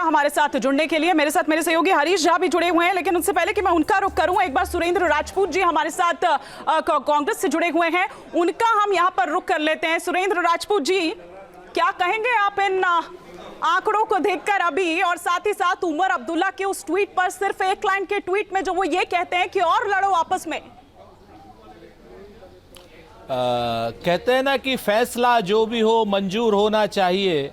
हमारे साथ जुड़ने के लिए। मेरे साथ मेरे सहयोगी हरीश झा भी जुड़े हुए हैं, लेकिन उससे पहले कि मैं उनका रुख करूं, एक बार सुरेंद्र राजपूत जी हमारे साथ कांग्रेस से जुड़े हुए हैं, उनका हम यहां पर रुख कर लेते हैं। सुरेंद्र राजपूत जी, क्या कहेंगे आप इन आंकड़ों को देखकर अभी, और साथ ही साथ उमर अब्दुल्ला के उस ट्वीट पर, सिर्फ एक लाइन के ट्वीट में जो वो ये कहते हैं कि और लड़ो आपस में। कहते हैं ना कि फैसला जो भी हो मंजूर होना चाहिए,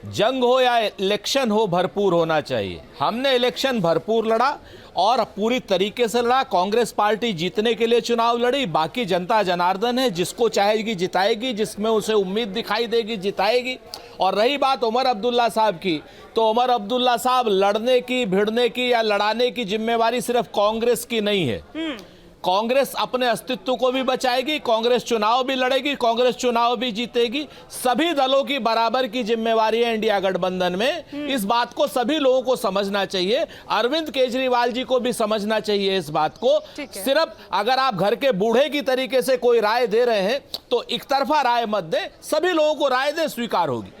जंग हो या इलेक्शन हो भरपूर होना चाहिए। हमने इलेक्शन भरपूर लड़ा और पूरी तरीके से लड़ा। कांग्रेस पार्टी जीतने के लिए चुनाव लड़ी, बाकी जनता जनार्दन है, जिसको चाहेगी जिताएगी, जिसमें उसे उम्मीद दिखाई देगी जिताएगी। और रही बात उमर अब्दुल्ला साहब की, तो उमर अब्दुल्ला साहब लड़ने की, भिड़ने की या लड़ाने की जिम्मेवारी सिर्फ कांग्रेस की नहीं है। कांग्रेस अपने अस्तित्व को भी बचाएगी, कांग्रेस चुनाव भी लड़ेगी, कांग्रेस चुनाव भी जीतेगी। सभी दलों की बराबर की जिम्मेवारी है इंडिया गठबंधन में। इस बात को सभी लोगों को समझना चाहिए। अरविंद केजरीवाल जी को भी समझना चाहिए इस बात को। सिर्फ अगर आप घर के बूढ़े की तरीके से कोई राय दे रहे हैं तो एक तरफा राय मत दे, सभी लोगों को राय दे स्वीकार होगी।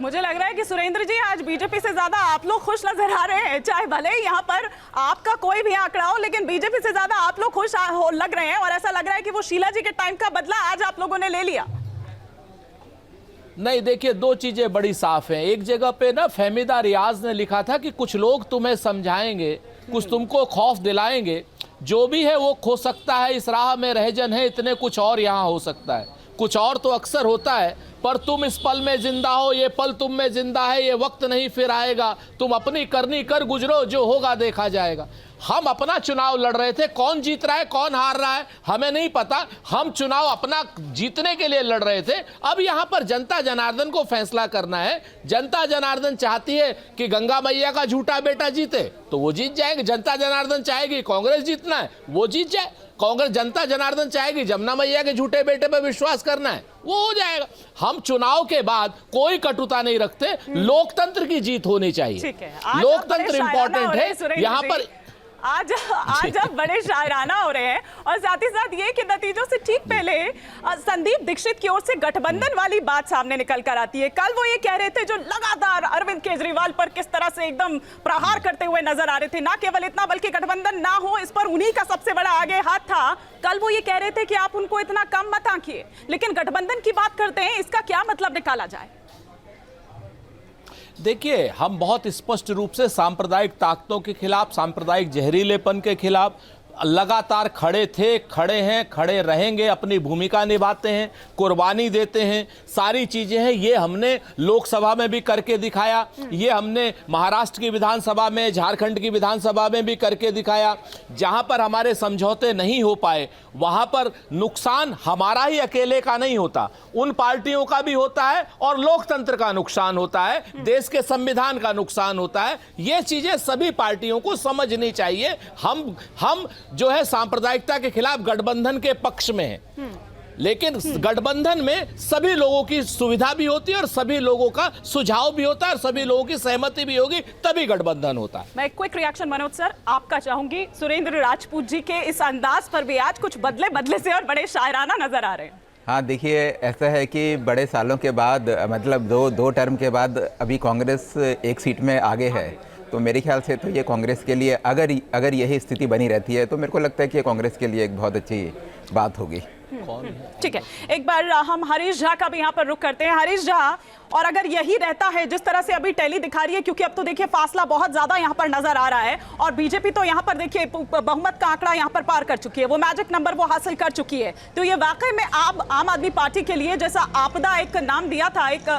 मुझे लग रहा है कि सुरेंद्र जी आज बीजेपी से ज्यादा आप लोग खुश नजर आ रहे हैं, चाहे भले ही यहाँ पर आपका कोई भी आंकड़ा हो, लेकिन बीजेपी से ज्यादा आप लोग खुश लग रहे हैं, और ऐसा लग रहा है कि वो शीला जी के टाइम का बदला आज आप लोगों ने ले लिया। नहीं, देखिए, दो चीजें बड़ी साफ हैं। एक जगह पे ना फहमीदा रियाज ने लिखा था कि कुछ लोग तुम्हें समझाएंगे, कुछ तुमको खौफ दिलाएंगे, जो भी है वो खो सकता है, इस राह में रहजन है इतने, कुछ और यहाँ हो सकता है। कुछ और तो अक्सर होता है, पर तुम इस पल में जिंदा हो, ये पल तुम में जिंदा है, ये वक्त नहीं फिर आएगा, तुम अपनी करनी कर गुजरो, जो होगा देखा जाएगा। हम अपना चुनाव लड़ रहे थे, कौन जीत रहा है कौन हार रहा है हमें नहीं पता, हम चुनाव अपना जीतने के लिए लड़ रहे थे। अब यहाँ पर जनता जनार्दन को फैसला करना है। जनता जनार्दन चाहती है कि गंगा मैया का झूठा बेटा जीते तो वो जीत जाएंगे। जनता जनार्दन चाहेगी कांग्रेस जीतना है, वो जीत जाए। कांग्रेस जनता जनार्दन चाहेगी जमुना मैया के झूठे बेटे पर विश्वास करना है, वो हो जाएगा। हम चुनाव के बाद कोई कटुता नहीं रखते, लोकतंत्र की जीत होनी चाहिए। लोकतंत्र इंपॉर्टेंट है यहाँ पर। आज आप बड़े शायराना हो रहे हैं, और साथ ही साथ ये कि नतीजों से ठीक पहले संदीप दीक्षित की ओर से गठबंधन वाली बात सामने निकल कर आती है। कल वो ये कह रहे थे, जो लगातार अरविंद केजरीवाल पर किस तरह से एकदम प्रहार करते हुए नजर आ रहे थे, ना केवल इतना बल्कि गठबंधन ना हो इस पर उन्हीं का सबसे बड़ा आगे हाथ था। कल वो ये कह रहे थे कि आप उनको इतना कम मत आंकिए, लेकिन गठबंधन की बात करते हैं, इसका क्या मतलब निकाला जाए? देखिए, हम बहुत स्पष्ट रूप से सांप्रदायिक ताकतों के खिलाफ, सांप्रदायिक जहरीलेपन के खिलाफ लगातार खड़े थे, खड़े हैं, खड़े रहेंगे, अपनी भूमिका निभाते हैं, कुर्बानी देते हैं, सारी चीजें हैं। ये हमने लोकसभा में भी करके दिखाया, ये हमने महाराष्ट्र की विधानसभा में, झारखंड की विधानसभा में भी करके दिखाया। जहां पर हमारे समझौते नहीं हो पाए वहां पर नुकसान हमारा ही अकेले का नहीं होता, उन पार्टियों का भी होता है, और लोकतंत्र का नुकसान होता है, देश के संविधान का नुकसान होता है। ये चीजें सभी पार्टियों को समझनी चाहिए। हम जो है सांप्रदायिकता के खिलाफ गठबंधन के पक्ष में है, लेकिन गठबंधन में सभी लोगों की सुविधा भी होती है, और सभी लोगों का सुझाव भी होता है, और सभी लोगों की सहमति भी होगी, तभी गठबंधन होता है। मैं क्विक रिएक्शन मनोज सर आपका चाहूंगी। सुरेंद्र राजपूत जी के इस अंदाज पर भी आज कुछ बदले से और बड़े शायराना नजर आ रहे हैं। हाँ, देखिए, ऐसा है कि बड़े सालों के बाद, मतलब दो टर्म के बाद अभी कांग्रेस एक सीट में आगे है, तो मेरे ख्याल से तो ये कांग्रेस के लिए अगर यही स्थिति बनी रहती है तो मेरे को लगता है कि कांग्रेस के लिए एक बहुत अच्छी बात होगी। ठीक है, एक बार हम हरीश झा का भी यहाँ पर रुख करते हैं। हरीश झा, और अगर यही रहता है जिस तरह से अभी टैली दिखा रही है, क्योंकि अब तो देखिए फासला बहुत ज्यादा यहाँ पर नजर आ रहा है, और बीजेपी तो यहाँ पर देखिए बहुमत का आंकड़ा यहाँ पर पार कर चुकी है, वो मैजिक नंबर वो हासिल कर चुकी है, तो ये वाकई में आम आदमी पार्टी के लिए, जैसा आपदा एक नाम दिया था, एक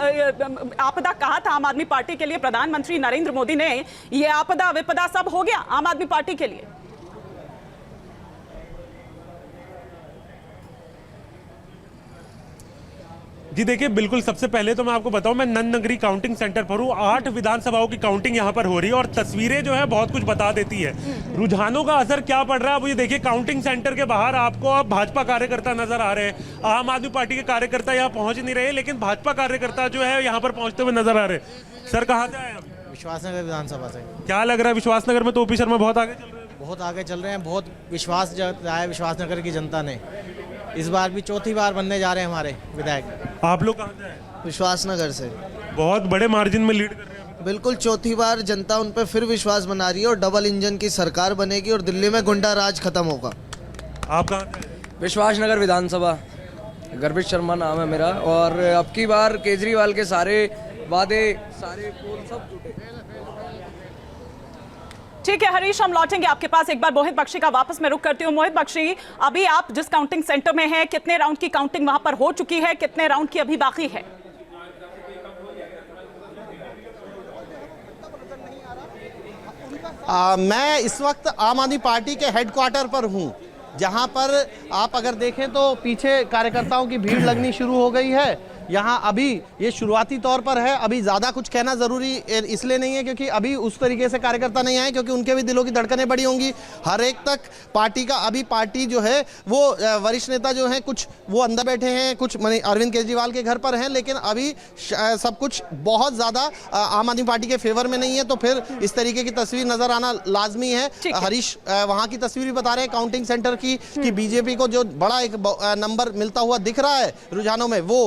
आपदा कहा था आम आदमी पार्टी के लिए प्रधानमंत्री नरेंद्र मोदी ने, ये आपदा विपदा सब हो गया आम आदमी पार्टी के लिए? जी देखिए, बिल्कुल, सबसे पहले तो मैं आपको बताऊं, मैं नंद नगरी काउंटिंग सेंटर पर हूँ। 8 विधानसभाओं की काउंटिंग यहाँ पर हो रही है, और तस्वीरें जो है बहुत कुछ बता देती है। रुझानों का असर क्या पड़ रहा है, अब ये देखिए, काउंटिंग सेंटर के बाहर आपको अब भाजपा कार्यकर्ता नजर आ रहे हैं। आम आदमी पार्टी के कार्यकर्ता यहाँ पहुंच नहीं रहे, लेकिन भाजपा कार्यकर्ता जो है यहाँ पर पहुंचते हुए नजर आ रहे हैं। सर, कहाँ से आए आप? विश्वासनगर विधानसभा से। क्या लग रहा है, विश्वासनगर में तो ओपी शर्मा बहुत आगे चल रहे हैं? बहुत आगे चल रहे हैं, बहुत विश्वास जताया है विश्वासनगर की जनता ने। इस बार भी चौथी बार बनने जा रहे हैं हमारे विधायक। आप लोग कहाँ से आए? विश्वासनगर से। बहुत बड़े मार्जिन में लीड कर रहे हैं। बिल्कुल चौथी बार जनता उन पर फिर विश्वास बना रही है और डबल इंजन की सरकार बनेगी और दिल्ली में गुंडा राज खत्म होगा। आप कहाँ से? विश्वास नगर विधानसभा, गर्भित शर्मा नाम है मेरा। और अब की बार केजरीवाल के सारे वादे, सारे पोल सब टूटे। ठीक है हरीश, हम लौटेंगे आपके पास। एक बार मोहित बख्शी का वापस मैं रुक करती हूँ। मोहित बख्शी, अभी आप जिस काउंटिंग सेंटर में हैं, कितने राउंड की काउंटिंग वहां पर हो चुकी है, कितने राउंड की अभी बाकी है? मैं इस वक्त आम आदमी पार्टी के हेडक्वार्टर पर हूं, जहां पर आप अगर देखें तो पीछे कार्यकर्ताओं की भीड़ लगनी शुरू हो गई है। यहां अभी ये शुरुआती तौर पर है, अभी ज़्यादा कुछ कहना ज़रूरी इसलिए नहीं है क्योंकि अभी उस तरीके से कार्यकर्ता नहीं आए, क्योंकि उनके भी दिलों की धड़कनें बड़ी होंगी। हर एक तक पार्टी का अभी पार्टी जो है वो वरिष्ठ नेता जो हैं कुछ वो अंदर बैठे हैं, कुछ अरविंद केजरीवाल के घर पर हैं, लेकिन अभी सब कुछ बहुत ज़्यादा आम आदमी पार्टी के फेवर में नहीं है। तो फिर इस तरीके की तस्वीर नज़र आना लाजमी है। हरीश वहाँ की तस्वीर भी बता रहे हैं काउंटिंग सेंटर की कि बीजेपी को जो बड़ा एक नंबर मिलता हुआ दिख रहा है रुझानों में वो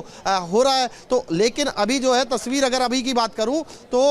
हो रहा है। तो लेकिन अभी जो है तस्वीर अगर अभी की बात करूं तो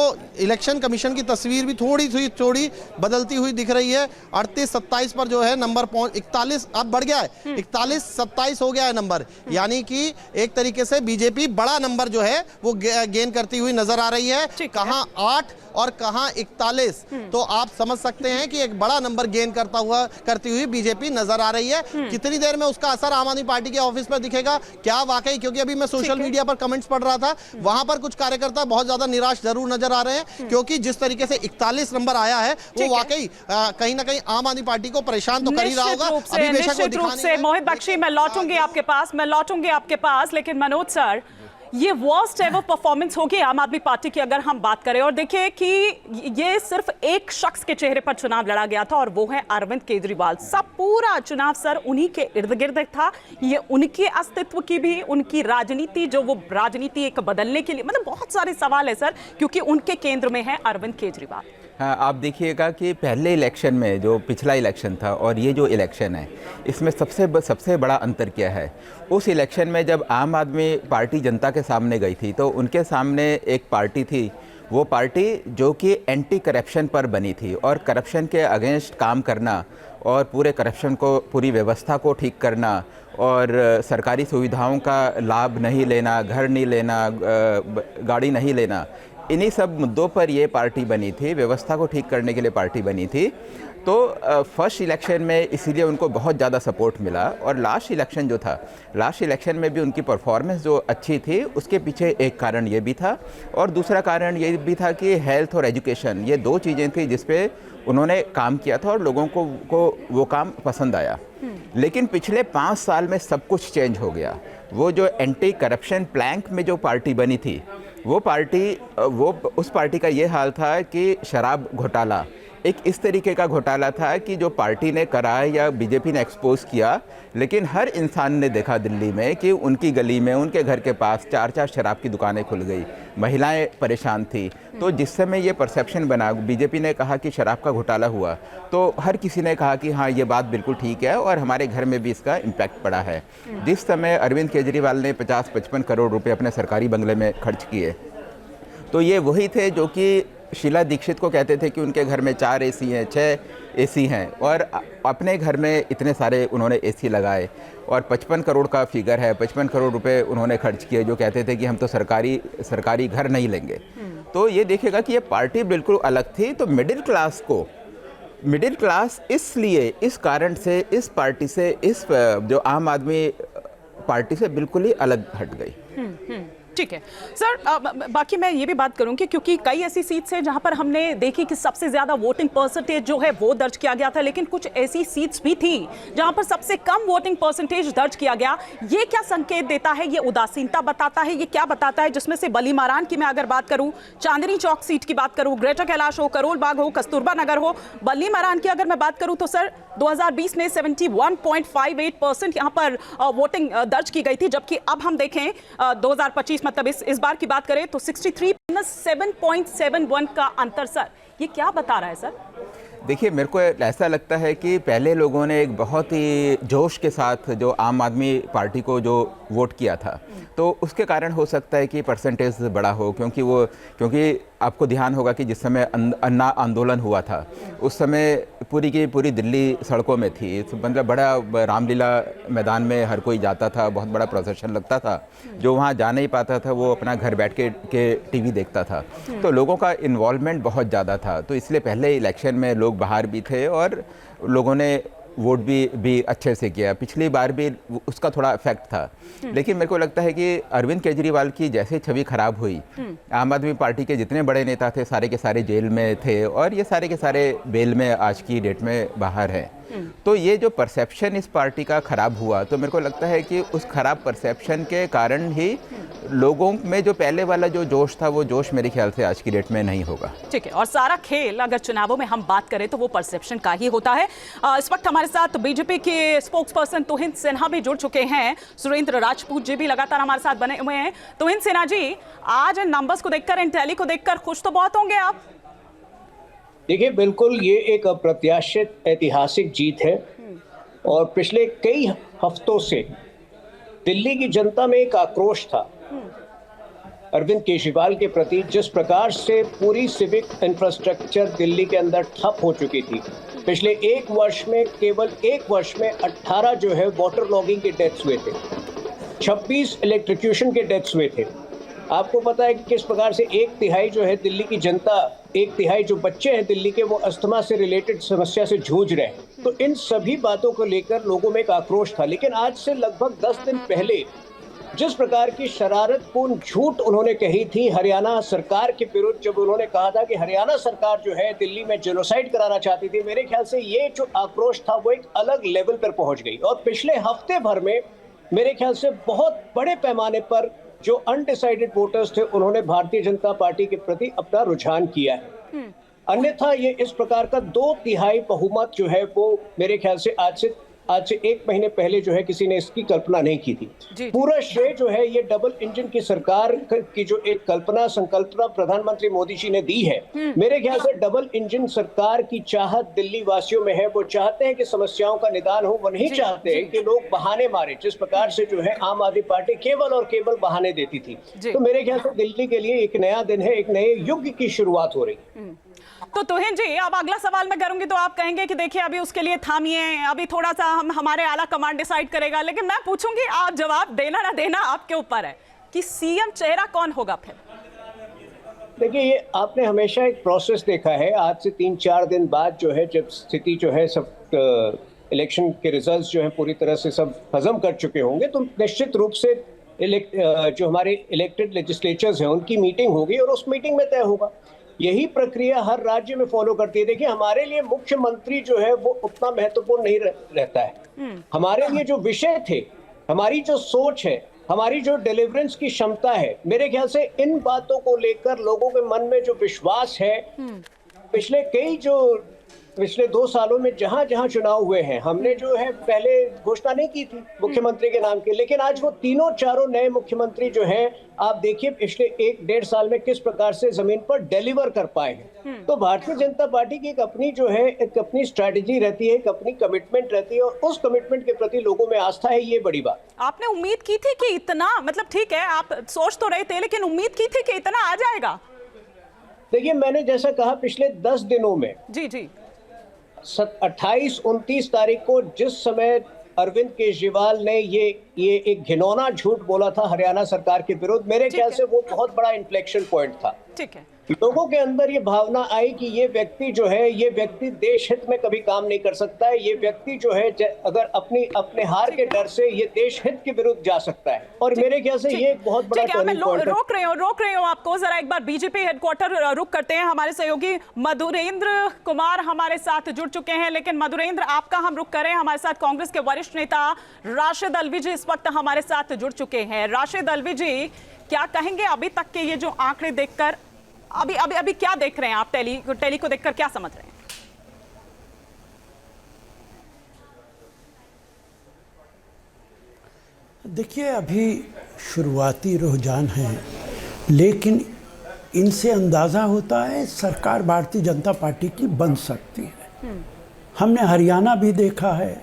इलेक्शन कमीशन की तस्वीर भी थोड़ी बदलती हुई दिख रही है। 38-27 पर जो है नंबर 41 अब बढ़ गया है, 41-27 हो गया है नंबर, यानी कि एक तरीके से बीजेपी बड़ा नंबर जो है वो गेन करती हुई नजर आ रही है। कहां 8 और कहां 41, तो आप समझ सकते हैं कि एक बड़ा नंबर गेन करती हुई बीजेपी नजर आ रही है। कितनी देर में उसका असर आम आदमी पार्टी के ऑफिस पर दिखेगा क्या वाकई, क्योंकि अभी मैं सोशल मीडिया पर कमेंट्स पढ़ रहा था, वहां पर कुछ कार्यकर्ता बहुत ज्यादा निराश जरूर नजर आ रहे हैं, क्योंकि जिस तरीके से 41 नंबर आया है वो वाकई कहीं ना कहीं आम आदमी पार्टी को परेशान तो कर ही रहा होगा। अभी निश्चित रूप से मोहित बख्शी, मैं लौटूंगी आपके पास, लेकिन मनोज सर, ये वर्स्ट एवर परफॉर्मेंस होगी आम आदमी पार्टी की अगर हम बात करें। और देखिए कि ये सिर्फ एक शख्स के चेहरे पर चुनाव लड़ा गया था और वो है अरविंद केजरीवाल। सब पूरा चुनाव सर उन्हीं के इर्द गिर्द था। ये उनके अस्तित्व की भी, उनकी राजनीति जो वो राजनीति एक बदलने के लिए, मतलब बहुत सारे सवाल है सर, क्योंकि उनके केंद्र में है अरविंद केजरीवाल। हाँ, आप देखिएगा कि पहले इलेक्शन में जो पिछला इलेक्शन था और ये जो इलेक्शन है इसमें सबसे बड़ा अंतर क्या है। उस इलेक्शन में जब आम आदमी पार्टी जनता के सामने गई थी तो उनके सामने एक पार्टी थी, वो पार्टी जो कि एंटी करप्शन पर बनी थी और करप्शन के अगेंस्ट काम करना और पूरे करप्शन को, पूरी व्यवस्था को ठीक करना और सरकारी सुविधाओं का लाभ नहीं लेना, घर नहीं लेना, गाड़ी नहीं लेना, इन्हीं सब मुद्दों पर ये पार्टी बनी थी, व्यवस्था को ठीक करने के लिए पार्टी बनी थी। तो फर्स्ट इलेक्शन में इसीलिए उनको बहुत ज़्यादा सपोर्ट मिला और लास्ट इलेक्शन में भी उनकी परफॉर्मेंस जो अच्छी थी उसके पीछे एक कारण ये भी था और दूसरा कारण ये भी था कि हेल्थ और एजुकेशन, ये दो चीज़ें थी जिस पे उन्होंने काम किया था और लोगों को वो काम पसंद आया। लेकिन पिछले 5 साल में सब कुछ चेंज हो गया। वो जो एंटी करप्शन प्लैंक में जो पार्टी बनी थी उस पार्टी का ये हाल था कि शराब घोटाला एक इस तरीके का घोटाला था कि जो पार्टी ने करा या बीजेपी ने एक्सपोज किया, लेकिन हर इंसान ने देखा दिल्ली में कि उनकी गली में, उनके घर के पास 4-4 शराब की दुकानें खुल गई, महिलाएं परेशान थी। तो जिस समय ये परसेप्शन बना, बीजेपी ने कहा कि शराब का घोटाला हुआ, तो हर किसी ने कहा कि हाँ ये बात बिल्कुल ठीक है और हमारे घर में भी इसका इम्पैक्ट पड़ा है। जिस समय अरविंद केजरीवाल ने 50-55 करोड़ रुपये अपने सरकारी बंगले में खर्च किए, तो ये वही थे जो कि शीला दीक्षित को कहते थे कि उनके घर में 4 एसी हैं, 6 एसी हैं और अपने घर में इतने सारे उन्होंने एसी लगाए और 55 करोड़ का फिगर है, 55 करोड़ रुपए उन्होंने खर्च किए, जो कहते थे कि हम तो सरकारी घर नहीं लेंगे। तो ये देखिएगा कि ये पार्टी बिल्कुल अलग थी। तो मिडिल क्लास इसलिए, इस कारण से इस पार्टी से, इस जो आम आदमी पार्टी से बिल्कुल ही अलग हट गई। ठीक है सर, बाकी मैं ये भी बात करूंगी क्योंकि कई ऐसी सीट्स हैं जहां पर हमने देखी कि सबसे ज्यादा वोटिंग परसेंटेज जो है वो दर्ज किया गया था, लेकिन कुछ ऐसी सीट्स भी थी जहां पर सबसे कम वोटिंग परसेंटेज दर्ज किया गया। ये क्या संकेत देता है? ये उदासीनता बताता है? ये क्या बताता है? जिसमें से बलीमारान की मैं अगर बात करूं, चांदनी चौक सीट की बात करूं, ग्रेटर कैलाश हो, करोल बाग हो, कस्तूरबा नगर हो, बलीमारान की अगर मैं बात करूं तो सर 2020 में 71.58% यहां पर वोटिंग दर्ज की गई थी, जबकि अब हम देखें 2025 मतलब इस बार की बात करें तो 63 - 7.71 का अंतर। सर ये क्या बता रहा है सर? देखिए, मेरे को ऐसा लगता है कि पहले लोगों ने एक बहुत ही जोश के साथ जो आम आदमी पार्टी को जो वोट किया था, तो उसके कारण हो सकता है कि परसेंटेज बड़ा हो, क्योंकि आपको ध्यान होगा कि जिस समय अन्ना आंदोलन हुआ था उस समय पूरी की पूरी दिल्ली सड़कों में थी। मतलब बड़ा रामलीला मैदान में हर कोई जाता था, बहुत बड़ा प्रोसेशन लगता था। जो वहाँ जा नहीं पाता था वो अपना घर बैठ के टीवी देखता था। तो लोगों का इन्वॉल्वमेंट बहुत ज़्यादा था। तो इसलिए पहले इलेक्शन में लोग बाहर भी थे और लोगों ने वोट भी अच्छे से किया। पिछली बार भी उसका थोड़ा इफेक्ट था। लेकिन मेरे को लगता है कि अरविंद केजरीवाल की जैसे छवि खराब हुई, आम आदमी पार्टी के जितने बड़े नेता थे सारे के सारे जेल में थे और ये सारे के सारे बेल में आज की डेट में बाहर हैं। तो ये जो परसेप्शन इस पार्टी का खराब हुआ, तो मेरे को लगता है कि उस खराब परसेप्शन के कारण ही लोगों में जो पहले वाला जो जोश था वो जोश मेरे ख्याल से आज की डेट में नहीं होगा। ठीक है, और सारा खेल अगर चुनावों में हम बात करें तो वो परसेप्शन का ही होता है। इस वक्त हमारे साथ बीजेपी के स्पोक्स पर्सन तुहिन सिन्हा भी जुड़ चुके हैं। सुरेंद्र राजपूत जी भी लगातार हमारे साथ बने हुए हैं। तुहिन सिन्हा जी, आज इन नंबर्स को देखकर, इन टैली को देखकर खुश तो बहुत होंगे आप? देखिए, बिल्कुल ये एक अप्रत्याशित ऐतिहासिक जीत है और पिछले कई हफ्तों से दिल्ली की जनता में एक आक्रोश था अरविंद केजरीवाल के प्रति। जिस प्रकार से पूरी सिविक इंफ्रास्ट्रक्चर दिल्ली के अंदर ठप हो चुकी थी, पिछले एक वर्ष में, केवल एक वर्ष में 18 जो है वाटर लॉगिंग के डेथ्स हुए थे, 26 इलेक्ट्रिक्यूशन के डेथ्स हुए थे। आपको पता है कि किस प्रकार से 1/3 जो है दिल्ली की जनता, 1/3 जो बच्चे हैं दिल्ली के, वो अस्थमा से रिलेटेड समस्या से जूझ रहे हैं। तो इन सभी बातों को लेकर लोगों में एक आक्रोश था। लेकिन आज से लगभग 10 दिन पहले जिस प्रकार की शरारतपूर्ण झूठ उन्होंने कही थी हरियाणा सरकार के विरुद्ध, जब उन्होंने कहा था कि हरियाणा सरकार जो है दिल्ली में जेनोसाइड कराना चाहती थी, मेरे ख्याल से ये जो आक्रोश था वो एक अलग लेवल पर पहुंच गई। और पिछले हफ्ते भर में मेरे ख्याल से बहुत बड़े पैमाने पर जो अनडिसाइडेड वोटर्स थे उन्होंने भारतीय जनता पार्टी के प्रति अपना रुझान किया है। अन्यथा ये इस प्रकार का 2/3 बहुमत जो है वो मेरे ख्याल से आज से 1 महीने पहले जो है किसी ने इसकी कल्पना नहीं की थी। पूरा श्रेय जो है ये डबल इंजन की सरकार की जो एक संकल्पना प्रधानमंत्री मोदी जी ने दी है। मेरे ख्याल से डबल इंजन सरकार की चाहत दिल्ली वासियों में है। वो चाहते हैं कि समस्याओं का निदान हो, वो नहीं चाहते हैं कि लोग बहाने मारे। जिस प्रकार से जो है आम आदमी पार्टी केवल और केवल बहाने देती थी, तो मेरे ख्याल से दिल्ली के लिए एक नया दिन है, एक नए युग की शुरुआत हो रही। तो तुहिन जी, अब अगला सवाल मैं करूंगी तो आप कहेंगे कि देखिए अभी उसके लिए थामिए, अभी थोड़ा सा हमारे आला कमांड डिसाइड करेगा। लेकिन मैं पूछूंगी, आप जवाब देना ना देना आपके ऊपर है कि सीएम चेहरा कौन होगा फिर? देखिए, ये आपने हमेशा एक प्रोसेस देखा है। आज से 3-4 दिन बाद जो है, जब स्थिति जो है सब इलेक्शन के रिजल्ट्स जो है पूरी तरह से सब हजम कर चुके होंगे, तो निश्चित रूप से जो हमारे इलेक्टेड लेजिस्लेचर्स हैं उनकी मीटिंग होगी और उस मीटिंग में तय होगा। यही प्रक्रिया हर राज्य में फॉलो करती है। देखिए, हमारे लिए मुख्यमंत्री जो है वो उतना महत्वपूर्ण नहीं रहता है। हमारे लिए जो विषय थे, हमारी जो सोच है, हमारी जो डिलीवरेंस की क्षमता है, मेरे ख्याल से इन बातों को लेकर लोगों के मन में जो विश्वास है, पिछले 2 सालों में जहां जहां चुनाव हुए हैं, हमने जो है पहले घोषणा नहीं की थी मुख्यमंत्री के नाम की, लेकिन आज वो तीनों चारों नए मुख्यमंत्री जो हैं, आप देखिए पिछले 1-1.5 साल में किस प्रकार से जमीन पर डिलीवर कर पाए हैं। तो भारतीय जनता पार्टी की एक अपनी जो है एक अपनी स्ट्रैटेजी रहती है, एक अपनी कमिटमेंट रहती है और उस कमिटमेंट के प्रति लोगों में आस्था है। ये बड़ी बात। आपने उम्मीद की थी कि इतना, मतलब ठीक है आप सोच तो रहे थे, लेकिन उम्मीद की थी कि इतना आ जाएगा? देखिए, मैंने जैसा कहा पिछले 10 दिनों में, जी 28-29 तारीख को जिस समय अरविंद केजरीवाल ने ये एक घिनौना झूठ बोला था हरियाणा सरकार के विरुद्ध, मेरे ख्याल से वो बहुत बड़ा इन्फ्लेक्शन पॉइंट था। ठीक है, लोगों के अंदर ये भावना आई कि ये व्यक्ति जो है, ये व्यक्ति देश हित में कभी काम नहीं कर सकता है। ये व्यक्ति जो है अगर अपने हार के डर से ये देश हित के विरुद्ध जा सकता है। और मेरे ख्याल से ये एक बहुत बड़ा टर्निंग पॉइंट है। रोक रही हूँ आपको जरा, एक बार बीजेपी हेडक्वार्टर रुक करते हैं। हमारे सहयोगी मधुरेंद्र कुमार हमारे साथ जुड़ चुके हैं। लेकिन मधुरेंद्र, आपका हम रुक करें, हमारे साथ कांग्रेस के वरिष्ठ नेता राशिद अल्वी जी इस वक्त हमारे साथ जुड़ चुके हैं। राशिद अल्वी जी, क्या कहेंगे अभी तक के ये जो आंकड़े देखकर, अभी क्या देख रहे हैं आप? टैली को देखकर क्या समझ रहे हैं? देखिए, अभी शुरुआती रुझान हैं, लेकिन इनसे अंदाज़ा होता है सरकार भारतीय जनता पार्टी की बन सकती है। हमने हरियाणा भी देखा है,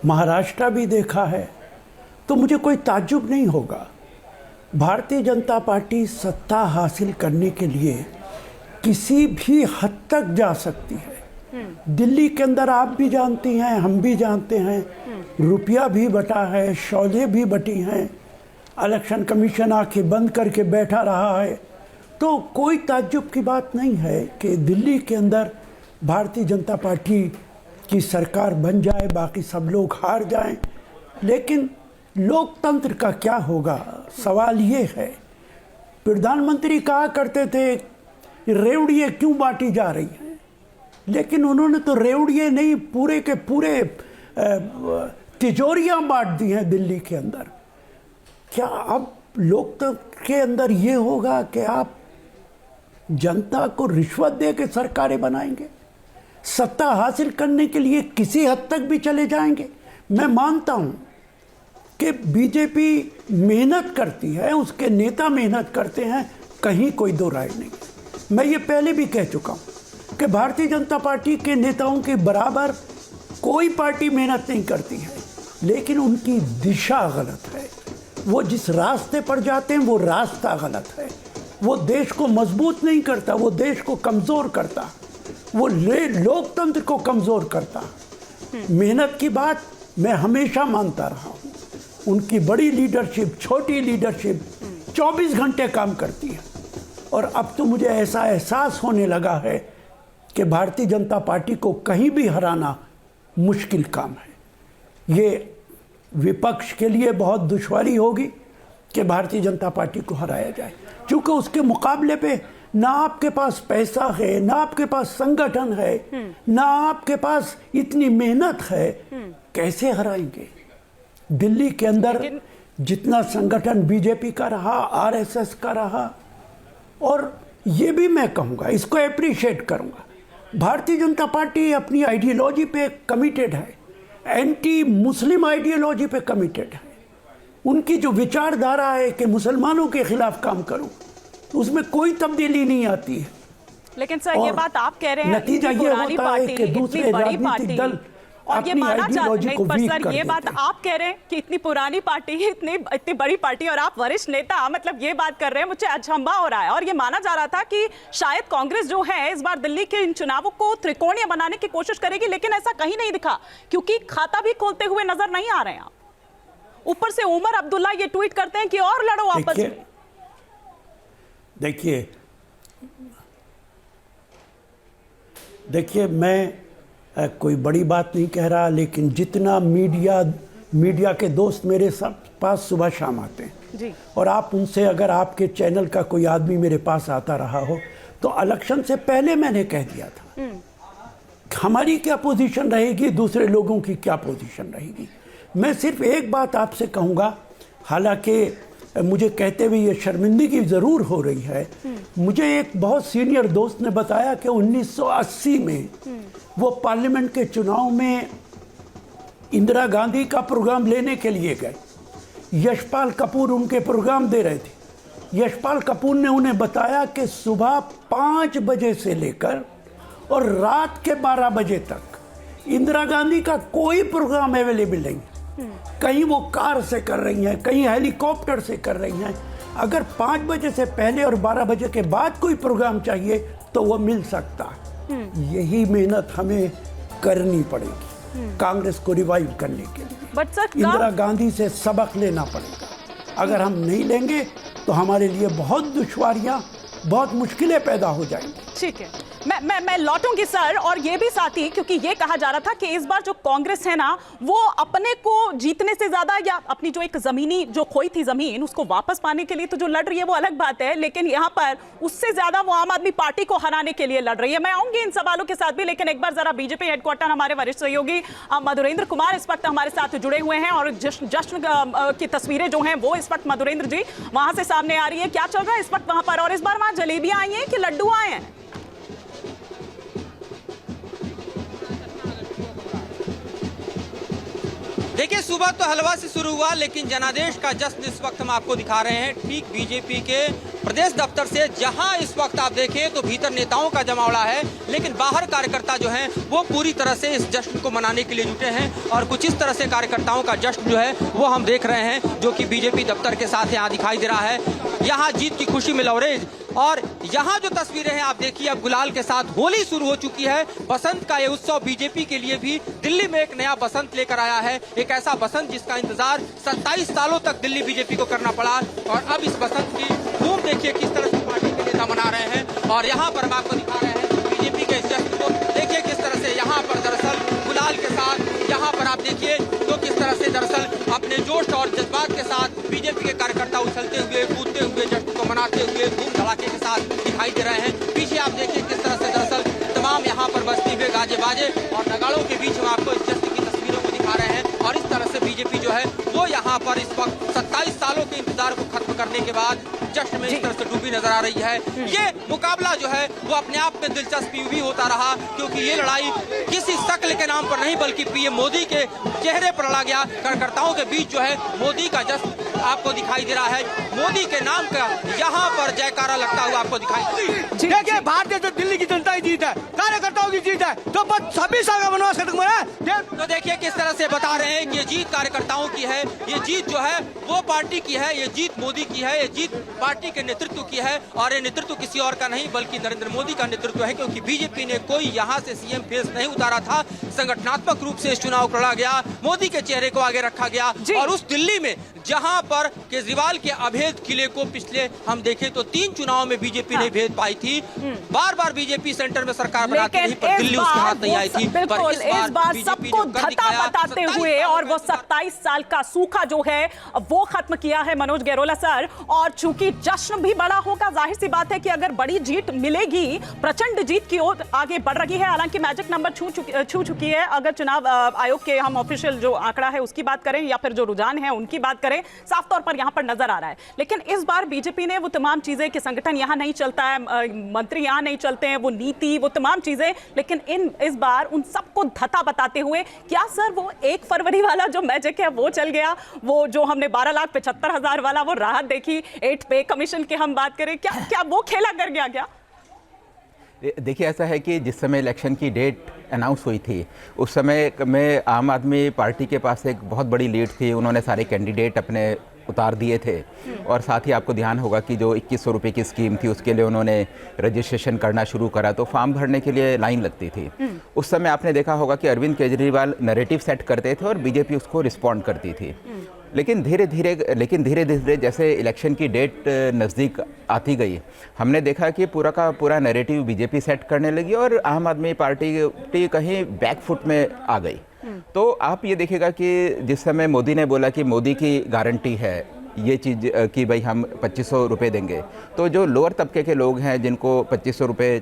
महाराष्ट्र भी देखा है, तो मुझे कोई ताज्जुब नहीं होगा। भारतीय जनता पार्टी सत्ता हासिल करने के लिए किसी भी हद तक जा सकती है। दिल्ली के अंदर आप भी जानती हैं, हम भी जानते हैं, रुपया भी बटा है, शौले भी बटी हैं, इलेक्शन कमीशन आंखें बंद करके बैठा रहा है। तो कोई ताज्जुब की बात नहीं है कि दिल्ली के अंदर भारतीय जनता पार्टी की सरकार बन जाए, बाकी सब लोग हार जाएं। लेकिन लोकतंत्र का क्या होगा, सवाल ये है। प्रधानमंत्री कहा करते थे रेवड़ियाँ क्यों बांटी जा रही हैं, लेकिन उन्होंने तो रेवड़ियाँ नहीं, पूरे के पूरे तिजोरियाँ बांट दी हैं दिल्ली के अंदर। क्या अब लोकतंत्र के अंदर ये होगा कि आप जनता को रिश्वत दे के सरकारें बनाएंगे, सत्ता हासिल करने के लिए किसी हद तक भी चले जाएंगे? मैं मानता हूं कि बीजेपी मेहनत करती है, उसके नेता मेहनत करते हैं, कहीं कोई दो राय नहीं। मैं ये पहले भी कह चुका हूं कि भारतीय जनता पार्टी के नेताओं के बराबर कोई पार्टी मेहनत नहीं करती है, लेकिन उनकी दिशा गलत है। वो जिस रास्ते पर जाते हैं वो रास्ता गलत है। वो देश को मजबूत नहीं करता, वो देश को कमज़ोर करता, वो लोकतंत्र को कमज़ोर करता। मेहनत की बात मैं हमेशा मानता रहा हूँ। उनकी बड़ी लीडरशिप, छोटी लीडरशिप 24 घंटे काम करती है। और अब तो मुझे ऐसा एहसास होने लगा है कि भारतीय जनता पार्टी को कहीं भी हराना मुश्किल काम है। ये विपक्ष के लिए बहुत दुश्वारी होगी कि भारतीय जनता पार्टी को हराया जाए, क्योंकि उसके मुकाबले पे ना आपके पास पैसा है, ना आपके पास संगठन है, ना आपके पास इतनी मेहनत है। कैसे हराएंगे? दिल्ली के अंदर जितना संगठन बीजेपी का रहा, आरएसएस का रहा, और ये भी मैं कहूँगा, इसको अप्रिशिएट करूँगा, भारतीय जनता पार्टी अपनी आइडियोलॉजी पे कमिटेड है, एंटी मुस्लिम आइडियोलॉजी पे कमिटेड है। उनकी जो विचारधारा है कि मुसलमानों के खिलाफ काम करो, उसमें कोई तब्दीली नहीं आती है। लेकिन सर ये बात आप कह रहे हैं, नतीजा ये होता है कि दूसरे राजनीतिक दल और ये माना जाता है, पर सर ये बात आप कह रहे हैं कि इतनी पुरानी पार्टी, इतनी बड़ी पार्टी, और आप वरिष्ठ नेता, मतलब ये बात कर रहे हैं, मुझे अचंभा हो रहा है। और ये माना जा रहा था कि शायद कांग्रेस जो है इस बार दिल्ली के इन चुनावों को त्रिकोणीय बनाने की कोशिश करेगी, लेकिन ऐसा कहीं नहीं दिखा, क्योंकि खाता भी खोलते हुए नजर नहीं आ रहे हैं। ऊपर से उमर अब्दुल्ला ये ट्वीट करते हैं कि और लड़ो आपस में। देखिए मैं कोई बड़ी बात नहीं कह रहा, लेकिन जितना मीडिया के दोस्त मेरे पास सुबह शाम आते हैं जी, और आप उनसे, अगर आपके चैनल का कोई आदमी मेरे पास आता रहा हो, तो इलेक्शन से पहले मैंने कह दिया था हमारी क्या पोजीशन रहेगी, दूसरे लोगों की क्या पोजीशन रहेगी। मैं सिर्फ एक बात आपसे कहूँगा, हालांकि मुझे कहते हुए ये शर्मिंदगी ज़रूर हो रही है। मुझे एक बहुत सीनियर दोस्त ने बताया कि 1980 में वो पार्लियामेंट के चुनाव में इंदिरा गांधी का प्रोग्राम लेने के लिए गए। यशपाल कपूर उनके प्रोग्राम दे रहे थे। यशपाल कपूर ने उन्हें बताया कि सुबह 5 बजे से लेकर और रात के 12 बजे तक इंदिरा गांधी का कोई प्रोग्राम अवेलेबल नहीं। कहीं वो कार से कर रही हैं, कहीं हेलीकॉप्टर से कर रही हैं। अगर 5 बजे से पहले और 12 बजे के बाद कोई प्रोग्राम चाहिए तो वो मिल सकता है। यही मेहनत हमें करनी पड़ेगी कांग्रेस को रिवाइव करने के लिए। इंदिरा गांधी से सबक लेना पड़ेगा। अगर हम नहीं लेंगे तो हमारे लिए बहुत दुश्वारियां, बहुत मुश्किलें पैदा हो जाएंगी। ठीक है, मैं लौटूंगी सर, और ये भी साथी, क्योंकि ये कहा जा रहा था कि इस बार जो कांग्रेस है ना, वो अपने को जीतने से ज्यादा, या अपनी जो एक जमीनी जो खोई थी जमीन, उसको वापस पाने के लिए तो जो लड़ रही है वो अलग बात है, लेकिन यहाँ पर उससे ज्यादा वो आम आदमी पार्टी को हराने के लिए लड़ रही है। मैं आऊंगी इन सवालों के साथ भी, लेकिन एक बार जरा बीजेपी हेडक्वार्टर, हमारे वरिष्ठ सहयोगी मधुरेंद्र कुमार इस वक्त हमारे साथ जुड़े हुए हैं, और जश्न की तस्वीरें जो हैं वो इस वक्त मधुरेंद्र जी वहां से सामने आ रही है। क्या चल रहा है इस वक्त वहां पर, और इस बार वहां जलेबियां आई हैं कि लड्डू आए हैं? देखिए, सुबह तो हलवा से शुरू हुआ, लेकिन जनादेश का जश्न इस वक्त हम आपको दिखा रहे हैं ठीक बीजेपी के प्रदेश दफ्तर से, जहां इस वक्त आप देखें तो भीतर नेताओं का जमावड़ा है, लेकिन बाहर कार्यकर्ता जो हैं वो पूरी तरह से इस जश्न को मनाने के लिए जुटे हैं। और कुछ इस तरह से कार्यकर्ताओं का जश्न जो है वो हम देख रहे हैं, जो कि बीजेपी दफ्तर के साथ यहाँ दिखाई दे रहा है। यहाँ जीत की खुशी में लबरेज और यहाँ जो तस्वीरें हैं आप देखिए, अब गुलाल के साथ होली शुरू हो चुकी है। बसंत का ये उत्सव बीजेपी के लिए भी दिल्ली में एक नया बसंत लेकर आया है, एक ऐसा बसंत जिसका इंतजार 27 सालों तक दिल्ली बीजेपी को करना पड़ा। और अब इस बसंत की धूम देखिए किस तरह से पार्टी के नेता मना रहे हैं। और यहाँ पर हम आपको दिखा रहे हैं बीजेपी के इस जश्न को, देखिए किस तरह से यहाँ पर दरअसल गुलाल के साथ यहाँ पर आप देखिए तो किस तरह से दरअसल अपने जोश और जज्बात के साथ बीजेपी के कार्यकर्ता उछलते हुए, कूदते हुए, जश्न को मनाते हुए धूम धड़ाके के साथ दिखाई दे रहे हैं। पीछे आप देखिए किस तरह से दरअसल तमाम यहाँ पर बजती हुए गाजे बाजे और नगाड़ों के बीच हम आपको इस जश्न की तस्वीरों को दिखा रहे हैं। और इस तरह से बीजेपी जो है वो यहाँ पर इस वक्त 27 सालों के इंतजार को खत्म करने के बाद जश्न में इस तरह से डूबी नजर आ रही है। ये मुकाबला जो है वो अपने आप में दिलचस्पी भी होता रहा, क्योंकि ये लड़ाई किसी शक्ल के नाम पर नहीं बल्कि पीएम मोदी के चेहरे पर लड़ा गया। कार्यकर्ताओं के बीच जो है मोदी का जश्न आपको दिखाई दे रहा है, मोदी के नाम का यहाँ पर जयकारा लगता हुआ आपको दिखाई। देखिए भारतीय जो दिल्ली की जनता की जीत है, कार्यकर्ताओं की जीत है, तो बस 26 साल का वनवास खत्म हुआ है। तो देखिए किस तरह से बता रहे हैं कि ये जीत कार्यकर्ताओं की है, ये जीत जो है वो पार्टी की है, ये जीत मोदी की है, ये जीत पार्टी के नेतृत्व की है। और ये नेतृत्व किसी और का नहीं बल्कि नरेंद्र मोदी का नेतृत्व है, क्योंकि बीजेपी ने कोई यहाँ से सीएम फेस नहीं उतारा था। संगठनात्मक रूप से इस चुनाव को लड़ा गया, मोदी के चेहरे को आगे रखा गया। और उस दिल्ली में जहां पर केजरीवाल के अभेद किले को पिछले हम देखें तो 3 चुनाव में बीजेपी ने भेद पाई थी। बार बार बीजेपी सेंटर में सरकार बनाती रही पर दिल्ली उसके हाथ नहीं आई थी। बिल्कुल, इस बार सबको धता बताते हुए और वो 27 साल का सूखा जो है वो खत्म किया है मनोज गैरोला सर। और चूंकि जश्न भी बड़ा होगा, जाहिर सी बात है कि अगर बड़ी जीत मिलेगी, प्रचंड जीत की ओर आगे बढ़ रही है। हालांकि मैजिक नंबर छू चुकी है। अगर चुनाव आयोग के हम ऑफिशियल जो आंकड़ा है उसकी बात करें या फिर जो रुझान है उनकी बात करें, साफ तौर पर यहां पर नजर आ रहा है। लेकिन इस बार बीजेपी ने वो तमाम चीजें कि संगठन यहां नहीं चलता है, मंत्री यहां नहीं चलते हैं, वो नीति, वो तमाम चीजें, लेकिन इस बार उन सबको धता बताते हुए क्या सर वो 1 फरवरी वाला जो मैजिक है वो चल गया? वो जो हमने 12,75,000 वाला वो राहत देखी, 8 पे कमीशन की हम बात करें, क्या वो खेला कर गया क्या? देखिए ऐसा है कि जिस समय इलेक्शन की डेट अनाउंस हुई थी उस समय में आम आदमी पार्टी के पास एक बहुत बड़ी लीड थी। उन्होंने सारे कैंडिडेट अपने उतार दिए थे और साथ ही आपको ध्यान होगा कि जो 2100 रुपये की स्कीम थी उसके लिए उन्होंने रजिस्ट्रेशन करना शुरू करा, तो फॉर्म भरने के लिए लाइन लगती थी। उस समय आपने देखा होगा कि अरविंद केजरीवाल नैरेटिव सेट करते थे और बीजेपी उसको रिस्पॉन्ड करती थी। लेकिन धीरे धीरे जैसे इलेक्शन की डेट नज़दीक आती गई, हमने देखा कि पूरा का पूरा नैरेटिव बीजेपी सेट करने लगी और आम आदमी पार्टी कहीं बैकफुट में आ गई। तो आप ये देखिएगा कि जिस समय मोदी ने बोला कि मोदी की गारंटी है ये चीज़ कि भाई हम 2500 रुपये देंगे, तो जो लोअर तबके के लोग हैं जिनको 2500 रुपये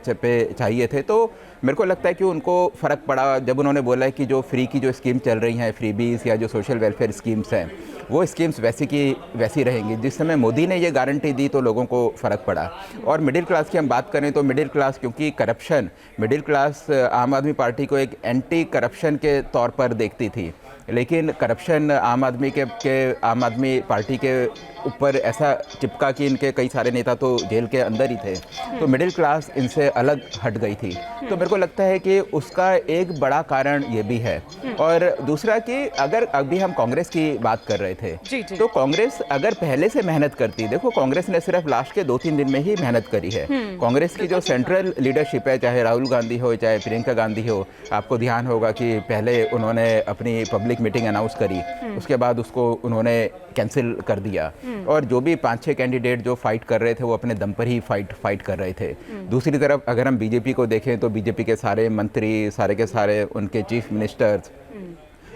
चाहिए थे, तो मेरे को लगता है कि उनको फ़र्क पड़ा जब उन्होंने बोला कि जो फ्री की जो स्कीम चल रही हैं, फ्रीबीज या जो सोशल वेलफेयर स्कीम्स हैं, वो स्कीम्स वैसी की वैसी रहेंगी। जिस समय मोदी ने ये गारंटी दी तो लोगों को फ़र्क पड़ा। और मिडिल क्लास की हम बात करें तो मिडिल क्लास, क्योंकि करप्शन, मिडिल क्लास आम आदमी पार्टी को एक एंटी करप्शन के तौर पर देखती थी, लेकिन करप्शन आम आदमी पार्टी के ऊपर ऐसा चिपका कि इनके कई सारे नेता तो जेल के अंदर ही थे, तो मिडिल क्लास इनसे अलग हट गई थी। तो मेरे को लगता है कि उसका एक बड़ा कारण ये भी है। और दूसरा कि अगर अभी हम कांग्रेस की बात कर रहे थे, तो कांग्रेस अगर पहले से मेहनत करती, देखो कांग्रेस ने सिर्फ लास्ट के 2-3 दिन में ही मेहनत करी है। कांग्रेस की जो सेंट्रल लीडरशिप है, चाहे राहुल गांधी हो चाहे प्रियंका गांधी हो, आपको ध्यान होगा कि पहले उन्होंने अपनी पब्लिक मीटिंग अनाउंस करी, उसके बाद उसको उन्होंने कैंसिल कर दिया और जो भी 5-6 कैंडिडेट जो फाइट कर रहे थे वो अपने दम पर ही फाइट कर रहे थे। दूसरी तरफ अगर हम बीजेपी को देखें तो बीजेपी के सारे मंत्री, सारे के सारे उनके चीफ मिनिस्टर्स,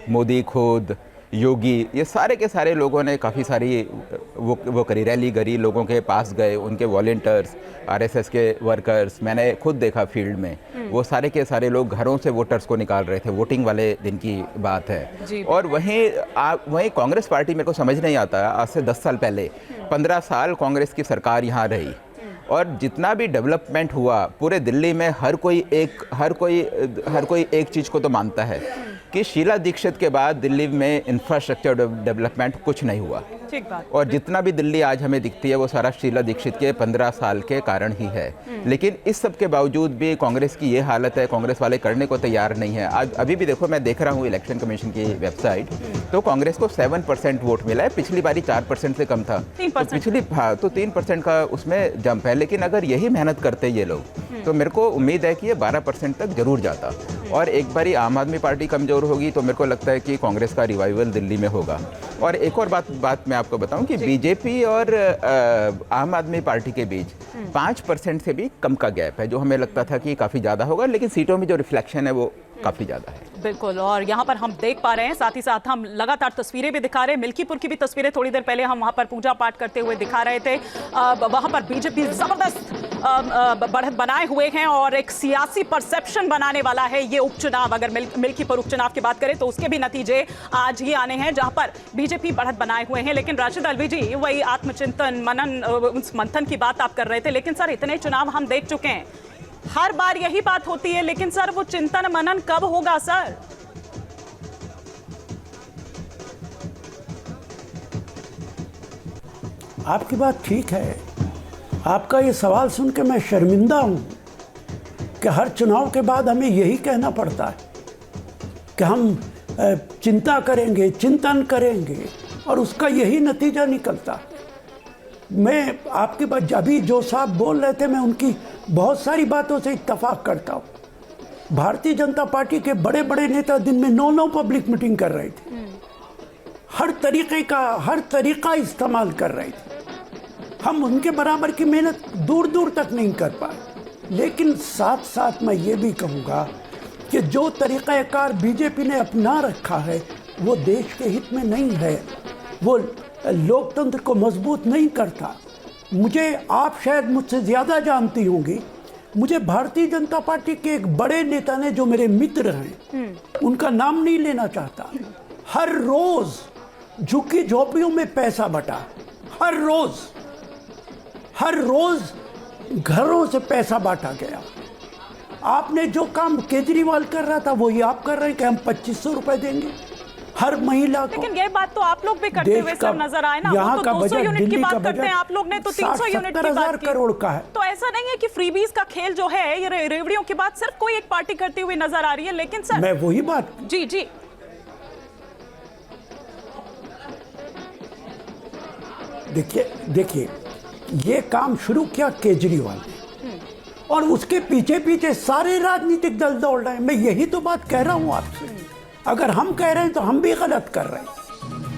मोदी खुद, योगी, ये सारे के सारे लोगों ने काफ़ी सारी वो करी, रैली करी, लोगों के पास गए, उनके वॉलंटियर्स, आरएसएस के वर्कर्स, मैंने खुद देखा फील्ड में, वो सारे के सारे लोग घरों से वोटर्स को निकाल रहे थे। वोटिंग वाले दिन की बात है। और वहीं कांग्रेस पार्टी मेरे को समझ नहीं आता, आज से 10 साल पहले 15 साल कांग्रेस की सरकार यहाँ रही और जितना भी डेवलपमेंट हुआ पूरे दिल्ली में हर कोई एक चीज़ को तो मानता है कि शीला दीक्षित के बाद दिल्ली में इंफ्रास्ट्रक्चर डेवलपमेंट कुछ नहीं हुआ। ठीक बात। और जितना भी दिल्ली आज हमें दिखती है वो सारा शीला दीक्षित के 15 साल के कारण ही है। लेकिन इस सब के बावजूद भी कांग्रेस की ये हालत है, कांग्रेस वाले करने को तैयार नहीं है। आज अभी भी देखो, मैं देख रहा हूँ इलेक्शन कमीशन की वेबसाइट, तो कांग्रेस को 7% वोट मिला है, पिछली बारी 4% से कम था। 3%। तो 3% का उसमें जंप है। लेकिन अगर यही मेहनत करते ये लोग तो मेरे को उम्मीद है कि ये 12% तक जरूर जाता। और एक बारी आम आदमी पार्टी कमज़ोर होगी तो मेरे को लगता है कि कांग्रेस का रिवाइवल दिल्ली में होगा। और एक और बात मैं आपको बताऊं कि बीजेपी और आम आदमी पार्टी के बीच 5% से भी कम का गैप है, जो हमें लगता था कि काफ़ी ज़्यादा होगा, लेकिन सीटों में जो रिफ्लेक्शन है वो काफ़ी ज़्यादा है। बिल्कुल। और यहाँ पर हम देख पा रहे हैं, साथ ही साथ हम लगातार तस्वीरें भी दिखा रहे हैं। मिल्कीपुर की भी तस्वीरें थोड़ी देर पहले हम वहाँ पर पूजा पाठ करते हुए दिखा रहे थे। वहाँ पर बीजेपी जबरदस्त बढ़त बनाए हुए हैं और एक सियासी परसेप्शन बनाने वाला है ये उपचुनाव। अगर मिल्कीपुर उपचुनाव की बात करें तो उसके भी नतीजे आज ही आने हैं, जहाँ पर बीजेपी बढ़त बनाए हुए हैं। लेकिन राशिद अलवी जी, वही आत्मचिंतन मंथन की बात आप कर रहे थे, लेकिन सर इतने चुनाव हम देख चुके हैं, हर बार यही बात होती है, लेकिन सर वो चिंतन मनन कब होगा सर? आपकी बात ठीक है। आपका ये सवाल सुन के मैं शर्मिंदा हूं कि हर चुनाव के बाद हमें यही कहना पड़ता है कि हम चिंता करेंगे, चिंतन करेंगे, और उसका यही नतीजा निकलता है। मैं आपकी बात, अभी जो साहब बोल रहे थे, मैं उनकी बहुत सारी बातों से इत्तफाक करता हूँ। भारतीय जनता पार्टी के बड़े बड़े नेता दिन में 9 पब्लिक मीटिंग कर रहे थे, हर तरीका इस्तेमाल कर रहे थे। हम उनके बराबर की मेहनत दूर दूर तक नहीं कर पाए। लेकिन साथ साथ मैं ये भी कहूँगा कि जो तरीक़ाकार बीजेपी ने अपना रखा है वो देश के हित में नहीं है, वो लोकतंत्र को मजबूत नहीं करता। आप शायद मुझसे ज़्यादा जानती होंगी, मुझे भारतीय जनता पार्टी के एक बड़े नेता ने, जो मेरे मित्र हैं, उनका नाम नहीं लेना चाहता, हर रोज़ झुग्गी झोपड़ियों में पैसा बटा, हर रोज़ घरों से पैसा बांटा गया। आपने जो काम केजरीवाल कर रहा था वही आप कर रहे हैं कि हम 2500 रुपए देंगे हर महिला को। लेकिन ये बात तो आप लोग भी करते हुए सब नजर आए ना। यहाँ वो का तो 200 बजट, यूनिट की दिल्ली बात का करते हैं, आप लोग ने तो 300 यूनिट की बात की। करोड़ का है। तो ऐसा नहीं है कि फ्रीबीज का खेल जो है, ये रेवड़ियों की बात सिर्फ कोई एक पार्टी करती हुई नजर आ रही है। लेकिन सर, मैं वही बात, जी देखिए ये काम शुरू किया केजरीवाल ने, और उसके पीछे सारे राजनीतिक दल दौड़ रहे हैं। मैं यही तो बात कह रहा हूं आपसे। अगर हम कह रहे हैं तो हम भी गलत कर रहे हैं।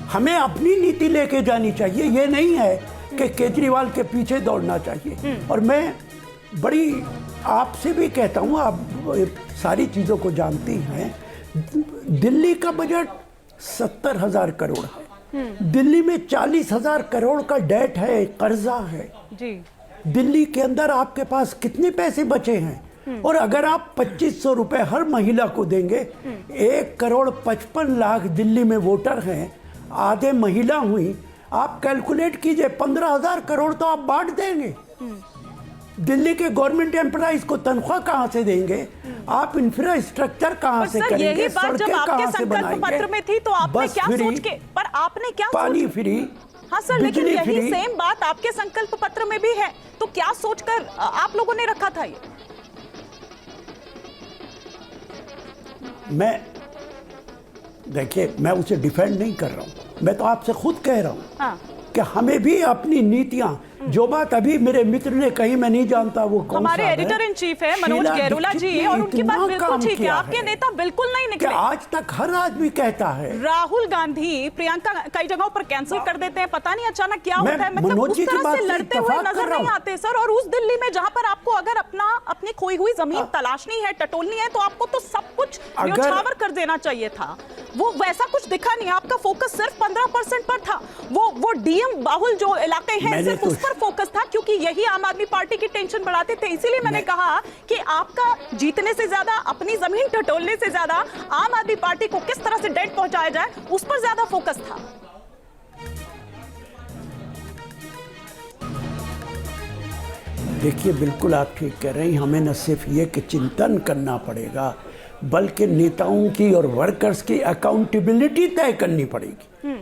हमें अपनी नीति लेके जानी चाहिए, ये नहीं है कि केजरीवाल के पीछे दौड़ना चाहिए। और मैं बड़ी आपसे भी कहता हूं, आप सारी चीज़ों को जानती हैं, दिल्ली का बजट 70,000 करोड़ है। दिल्ली में 40,000 करोड़ का डेट है, कर्जा है जी। दिल्ली के अंदर आपके पास कितने पैसे बचे हैं? और अगर आप 2500 रुपए हर महिला को देंगे, 1,55,00,000 दिल्ली में वोटर हैं, आधे महिला हुई, आप कैलकुलेट कीजिए 15,000 करोड़ तो आप बांट देंगे। दिल्ली के गवर्नमेंट एम्प्लॉइज को तनख्वाह कहां से देंगे? आप इंफ्रास्ट्रक्चर कहां से करेंगे? यही बात जब आपके संकल्प पत्र में थी तो आपने क्या सोच के, पर आपने क्या पानी फ्री, हाँ सर, लेकिन यही सेम बात आपके संकल्प पत्र में भी है, तो क्या सोचकर आप लोगों ने रखा था ये? मैं देखिए, मैं उसे डिफेंड नहीं कर रहा हूं, मैं तो आपसे खुद कह रहा हूं हाँ। कि हमें भी अपनी नीतियां, जो बात अभी मेरे मित्र ने कही, मैं नहीं जानता वो कौन हमारे सा है, एडिटर इन चीफ है मनोज गैरोला जी, और उनकी बात बिल्कुल ठीक है। आपके नेता बिल्कुल नहीं निकले। आज तक हर आदमी कहता है, राहुल गांधी, प्रियंका कई जगहों पर कैंसिल कर देते हैं, पता नहीं अचानक क्या होता है, मतलब उस तरह से लड़ते हुए नजर नहीं आते सर। और उस दिल्ली में जहां पर आपको अगर अपनी खोई हुई जमीन तलाशनी है, टटोलनी है, तो आपको तो सब कुछ न्योछावर कर देना चाहिए था। वो वैसा कुछ दिखा नहीं, आपका फोकस सिर्फ 15% पर था। वो डीएम बाहुल जो इलाके हैं, सिर्फ उस पर फोकस था, क्योंकि यही आम आदमी पार्टी की टेंशन बढ़ाते थे। इसीलिए मैंने कहा कि आपका जीतने से ज्यादा, अपनी जमीन टटोलने से ज्यादा, आम आदमी पार्टी को किस तरह से डेट पहुंचाया जाए, उस पर ज्यादा फोकस था। देखिए, बिल्कुल आप ठीक कह रहे हैं। हमें न सिर्फ ये कि चिंतन करना पड़ेगा, बल्कि नेताओं की और वर्कर्स की अकाउंटेबिलिटी तय करनी पड़ेगी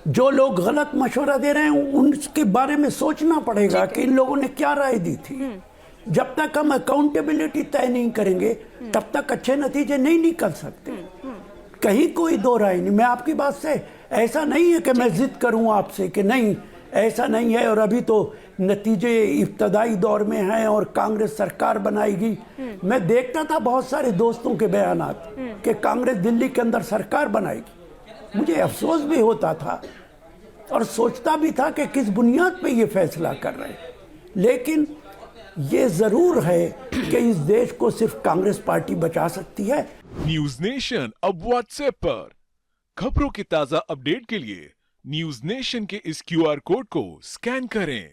जो लोग गलत मशवरा दे रहे हैं उनके बारे में सोचना पड़ेगा कि इन लोगों ने क्या राय दी थी। जब तक हम अकाउंटेबिलिटी तय नहीं करेंगे तब तक अच्छे नतीजे नहीं निकल सकते। कहीं कोई दो राय नहीं। मैं आपकी बात से ऐसा नहीं है कि मैं जिद करूं आपसे कि नहीं ऐसा नहीं है, और अभी तो नतीजे इब्तदाई दौर में हैं और कांग्रेस सरकार बनाएगी। मैं देखता था बहुत सारे दोस्तों के बयानात कि कांग्रेस दिल्ली के अंदर सरकार बनाएगी। मुझे अफसोस भी होता था और सोचता भी था कि किस बुनियाद पे ये फैसला कर रहे हैं। लेकिन ये जरूर है कि इस देश को सिर्फ कांग्रेस पार्टी बचा सकती है। न्यूज नेशन अब व्हाट्सएप पर खबरों के ताजा अपडेट के लिए न्यूज नेशन के इस QR कोड को स्कैन करें।